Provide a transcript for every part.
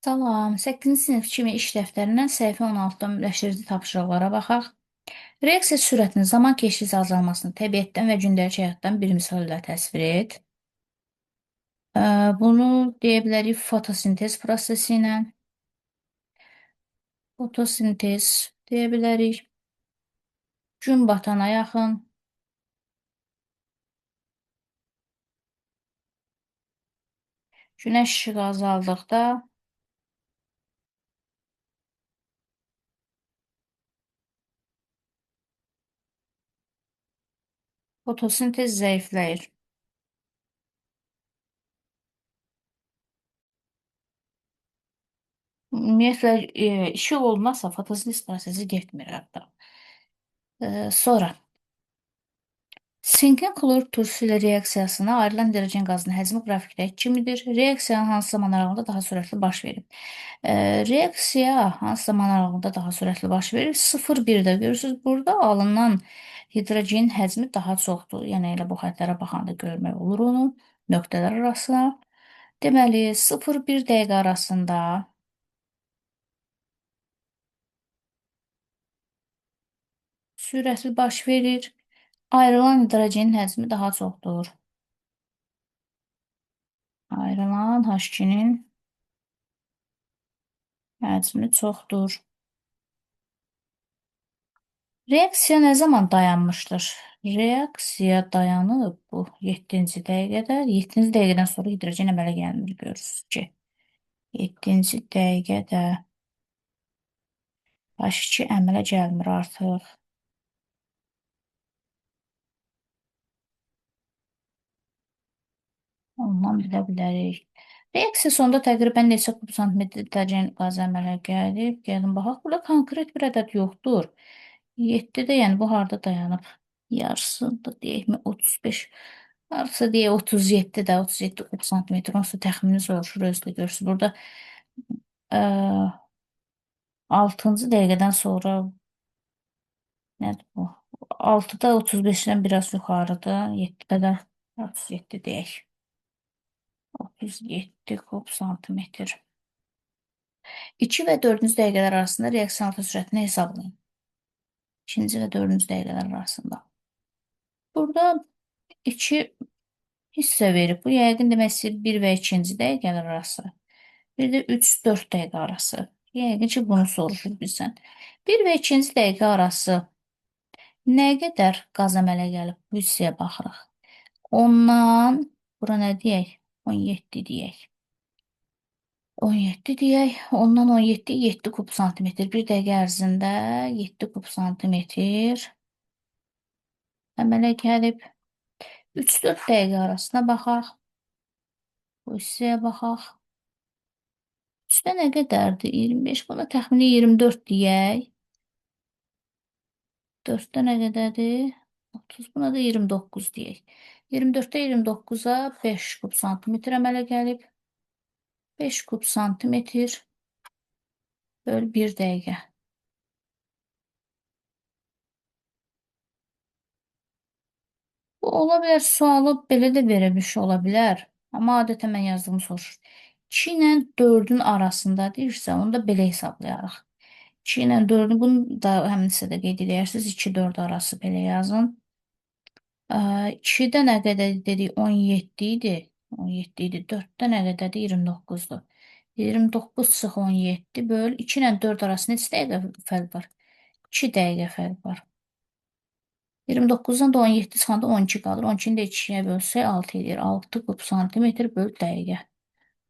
Salam, 8-ci sinif kimi iş dəftərindən səhifə 16-dan müləşdirici tapşırıqlara baxaq. Reaksiya sürətinin zaman keçdikcə azalmasını təbiətdən və gündəlik həyatdan bir misal ilə təsvir et. Ə, Bunu deyə bilərik fotosintez prosesi ilə. Fotosintez deyə bilərik. Gün batana yaxın. Günəş işığı azaldıqda. Fotosintez zəifləyir. Ümumiyyətlə, işıq olmazsa fotosintez prosesi getmir hətta. Sonra. Sinkin klor turşusu ilə reaksiyasına ayrılan hidrogen qazının həcmi qrafikdəki kimidir? Reaksiyanın hansı zaman aralığında daha sürətli baş verib? Reaksiya hansı zaman aralığında daha sürətli baş verir? 0,1-də görürsünüz. Burada alınan hidrogenin həcmi daha çoxdur. Yəni elə bu xətlərə baxanda görmək olur onu nöqtələr arasına. Deməli, 0-1 dəqiqə arasında sürətli baş verir. Ayrılan hidrogenin həcmi daha çoxdur. Ayrılan H2-nin həcmi çoxdur. Reaksiya nə zaman dayanmışdır? Reaksiya dayanıb bu 7-ci dəqiqədə. 7-ci dəqiqədən sonra hidrogen əmələ gəlmir, görürsünüz ki. 7-ci dəqiqədə H2 əmələ gəlmir artıq. Ondan bilə bilərik. Reaksiya sonunda təqribən neçə kub santimetr hidrogen qazı əmələ gəlib? Gəlin baxaq. Burada konkret bir ədəd yoxdur. 7-də, yəni bu harda dayanıb? Yarısında deyəkmi? 35. Harasa deyək 37-də, 37 kub santimetr. Onsuz təxmini soruşur, özü də görürsünüz. Burada 6-cı dəqiqədən sonra nədir bu? 6-da 35-dən biraz yuxarıdır. 7-də də 37 deyək. 37 kub santimetr. 2 və 4-cü dəqiqələr arasında reaksiya alfa sürətini hesablayın. 2-ci və 4-cü dəqiqələr arasında. Burada 2 hissə verib. Bu yəqin demək istəyir 1 və 2-ci dəqiqələr arası. Bir də 3-4 dəqiqə arası. Yəqin ki, bunu soruşur bizdən. 1 və 2-ci dəqiqə arası nə qədər qaz əmələ gəlib? Bu hissəyə baxırıq. Ondan, bura nə deyək? 17 deyək. 17 deyək. Ondan 17, 7 kub santimetr. Bir dəqiqə ərzində 7 kub santimetr əmələ gəlib. 3-4 dəqiqə arasına baxaq. Bu hissəyə baxaq. 3-də nə qədərdir? 25. Buna təxmini 24 deyək. 4-də nə qədərdir? 30. Buna da 29 deyək. 24-də 29-a 5 kub santimetr əmələ gəlib. 5 kub santimetr böl 1 dəqiqə. Bu ola bilər, sualı belə də verilmiş ola bilər. Amma adətən mən yazdığımı soruşur. 2 ilə 4-ün arasında deyirsə, onu da belə hesablayarıq. 2 ilə 4-ün, bunu da həmin hissədə qeyd edərsiniz. 2-4 arası belə yazın. 2-də nə qədər dedik? 17 idi. 17 idi. 4-də nə qədərdir? 29-dur. 29 çıx 17 böl 2 ilə 4 arasında neçə dəqiqə fərq var? 2 dəqiqə fərq var. 29-dan da 17 çıxanda 12 qalır. 12-ni də 2-yə bölsək 6 edir. 6 kub santimetr böl dəqiqə.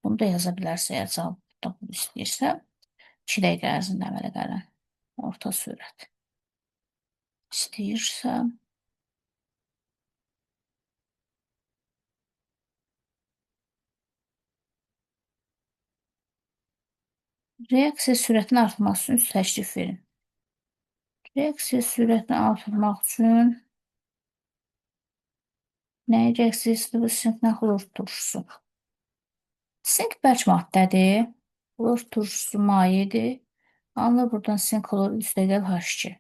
Bunu da yaza bilərsə, əgər cavab tapmaq istəyirsə, 2 dəqiqə ərzində əmələ gələn orta sürət istəyirsə. Reaksiya sürətinin artması üçün təşrif verin. Reaksiya sürətini artırmaq üçün nəyi reaksiya istəyir? Sinklə xlor turşusu. Sink bərk maddədir. Xlor turşusu mayedir. Alınır buradan sink xlor üstəgəl H2.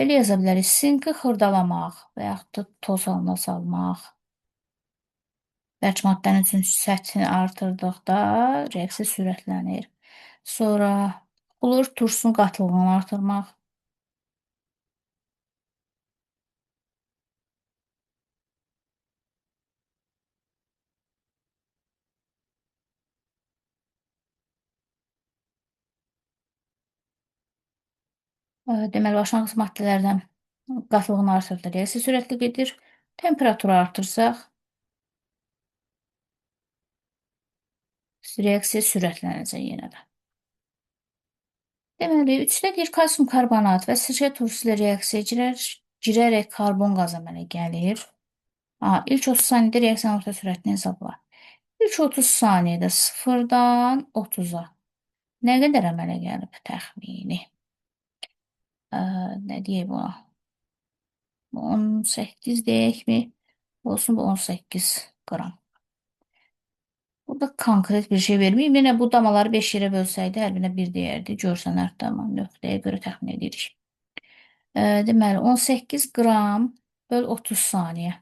Belə yaza bilərik. Sinki xırdalamaq və yaxud da toz halına salmaq. Bərk maddənin üçüncü səthini artırdıqda reaksiya sürətlənir. Sonra flor turşunun qatılığını artırmaq. Deməli, başlanğıc maddələrdən qatılığını artırdıqda reaksiya sürətli gedir. Temperaturu artırsaq, reaksiya sürətlənəcək yenə də. Deməli, 3-də deyir kalsium karbonat və sirkə turşusu ilə reaksiya girərək karbon qazı əmələ gəlir. İlk 30 saniyədə reaksiyanın orta sürətini hesabla. İlk 30 saniyədə 0-dan 30-a nə qədər əmələ gəlib təxmini? Nə deyək buna? 18 deyəkmi? Olsun bu 18 qram. Burada konkret bir şey verməyim. Yenə bu damaları 5 yerə bölsəydi, hər birinə 1 deyərdi. Görsən hər dama nöqtəyə görə təxmin edirik. Deməli, 18 qram böl 30 saniyə.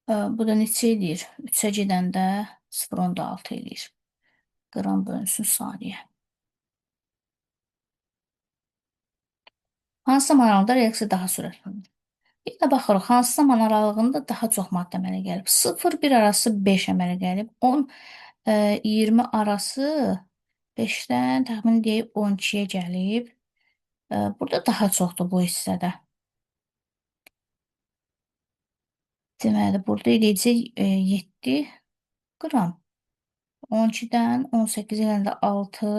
Bu da neçə edir? 3-ə gedəndə 0,6 edir. Qram bölünsün saniyə. Hansı zaman aralığında reaksiya daha sürətli olur? Yenə baxırıq, hansı zaman aralığında daha çox maddə əmələ gəlib. 0-1 arası 5 əmələ gəlib. 10-20 arası 5-dən təxmin deyək 12-yə gəlib. Burada daha çoxdur bu hissədə. Deməli, burada eləyəcək 7 qram. 12-dən 18-ə gələndə 6.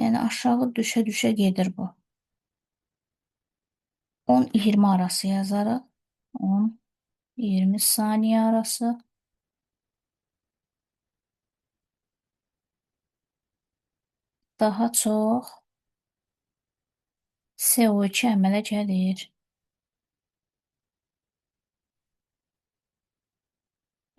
Yəni aşağı düşə-düşə gedir bu. 10-20 arası yazarıq. 10-20 saniyə arası. Daha çox CO2 əmələ gəlir.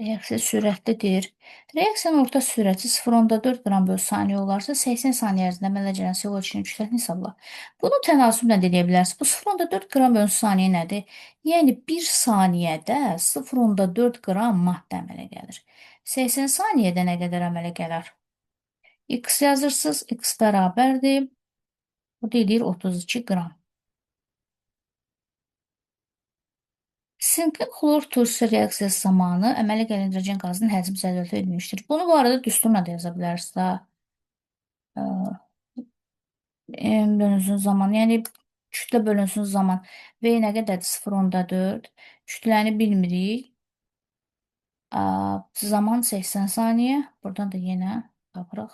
Reaksiya sürətlidir. Reaksiyanın orta sürəti 0,4 qram bölü saniyə olarsa, 80 saniyə ərzində əmələ gələn CO2-nin kütləsini hesabla. Bunu tənasüblə də deyə bilərsiniz. Bu 0,4 qram bölü saniyə nədir? Yəni 1 saniyədə 0,4 qram maddə əmələ gəlir. 80 saniyədə nə qədər əmələ gələr? X yazırsınız. X bərabərdir. Bu deyir 32 qram. Sinkin xlor turşusu reaksiyası zamanı əmələ gələn hidrogen qazının həcmi zədəltə edilmişdir. Bunu bu arada düsturla da yaza bilərsiniz. Bölünsün zaman, yəni kütlə bölünsün zaman V nə qədərdir? 0,4. Kütləni bilmirik. Zaman 80 saniyə. Buradan da yenə tapırıq.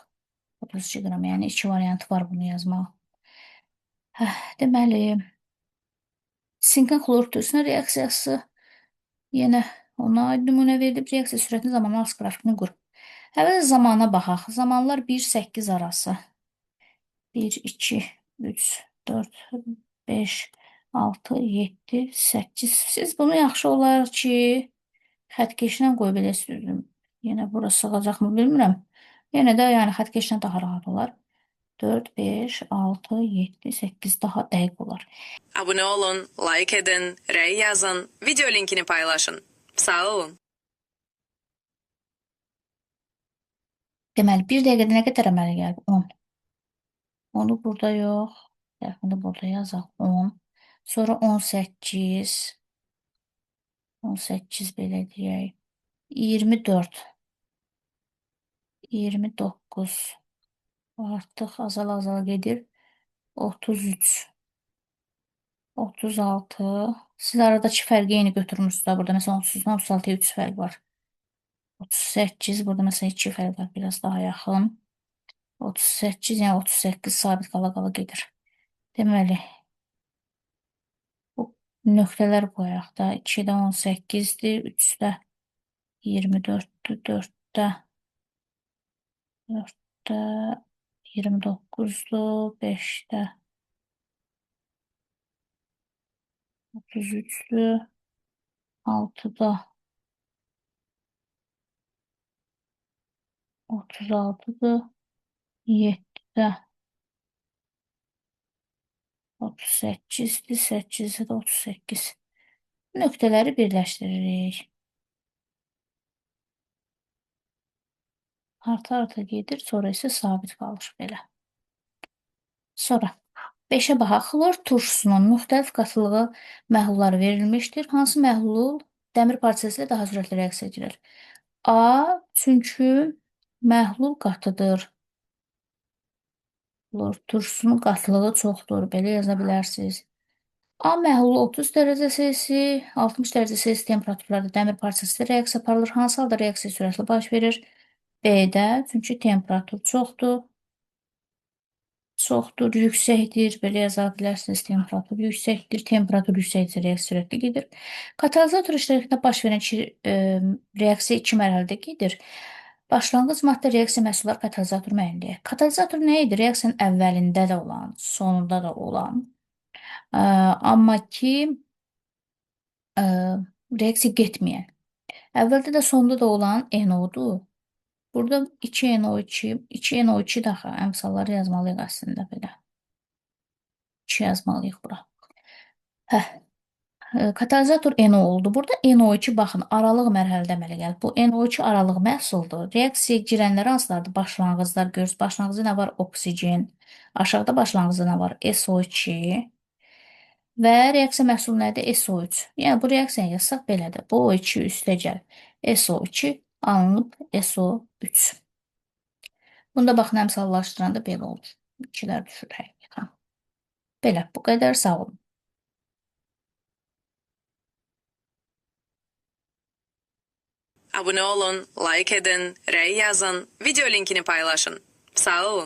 32 qram, yəni 2 variantı var bunu yazmaq. Deməli, sinkin xlor turşusunun reaksiyası yenə ona aid nümunə verilib. Reaksiya sürətinin zamanı az qrafikini qur. Əvvəl zamana baxaq. Zamanlar 1-8 arası. 1, 2, 3, 4, 5, 6, 7, 8. Siz bunu yaxşı olar ki, xəttkeşlə qoy belə sürdüm. Yenə bura sığacaqmı bilmirəm. Yenə də yəni xəttkeşlə daha rahat olar. 4, 5, 6, 7, 8 daha dəqiq olar. Abone olun, like edin, rəy yazın, video linkini paylaşın. Sağ olun. Deməli, 1 dəqiqədə nə qədər əmələ gəlib? 10. Onu burada yox. Yaxında burada yazaq 10. Sonra 18. 18 belə deyək. 24. 29. Artıq azal-azal gedir. 33. 36. Siz aradakı fərqi eyni götürmüşsünüz. Burada məsələn 30-dan 36-ya 3 fərq var. 38. Burada məsələn 2 fərq var. Biraz daha yaxın. 38, yəni 38 sabit qala-qala gedir. Deməli, bu nöqtələr qoyaq da. 2-də 18-dir, 3-də 24-dür, 4-də 29-dur, 5-də 33-dür, 6-da 36-dır, 7-də 38-dir, 8-də 38. Nöqtələri birləşdiririk. Arta-arta gedir, sonra isə sabit qalır belə. Sonra 5-ə baxaq. Xlor turşusunun müxtəlif qatılığı məhlulları verilmişdir. Hansı məhlul dəmir parçası ilə daha sürətli reaksiya edir? A. Çünki məhlul qatıdır. Xlor turşusunun qatılığı çoxdur. Belə yaza bilərsiniz. A məhlulu 30 dərəcə Selsi, 60 dərəcə Selsi temperaturlarda dəmir parçası ilə reaksiya aparılır. Hansı halda reaksiya sürətli baş verir? B-də, çünki temperatur çoxdur. Çoxdur, yüksəkdir. Belə yaza bilərsiniz. Temperatur yüksəkdir. Temperatur yüksəkdirsə reaksiya sürətli gedir. Katalizator iştirakında baş verən reaksiya iki mərhələdə gedir. Başlanğıc maddə reaksiya məhsulları katalizator müəyyənləyir. Katalizator nə idi? Reaksiyanın əvvəlində də olan, sonunda da olan. Amma ki reaksiya getməyən. Əvvəldə də sonunda da olan NO-dur. Burada 2NO2, 2NO2 daha əmsalları yazmalıyıq əslində belə. 2 yazmalıyıq bura. Katalizator NO oldu. Burada NO2 baxın, aralıq mərhələdə əmələ gəlir. Bu NO2 aralıq məhsuldur. Reaksiyaya girənlər hansılardır? Başlanğıclar görürsünüz. Başlanğıcı nə var? Oksigen. Aşağıda başlanğıcı nə var? SO2. Və reaksiya məhsulu nədir? SO3. Yəni bu reaksiyanı yazsaq belədir. Bu O2 üstəgəl SO2 alınıb SO3. Bunda baxın, əmsallaşdıranda belə olur. 2-lər düşür həqiqətən. Belə, bu qədər, sağ olun. Abone olun, like edin, rəy yazın, video linkini paylaşın. Sağ olun.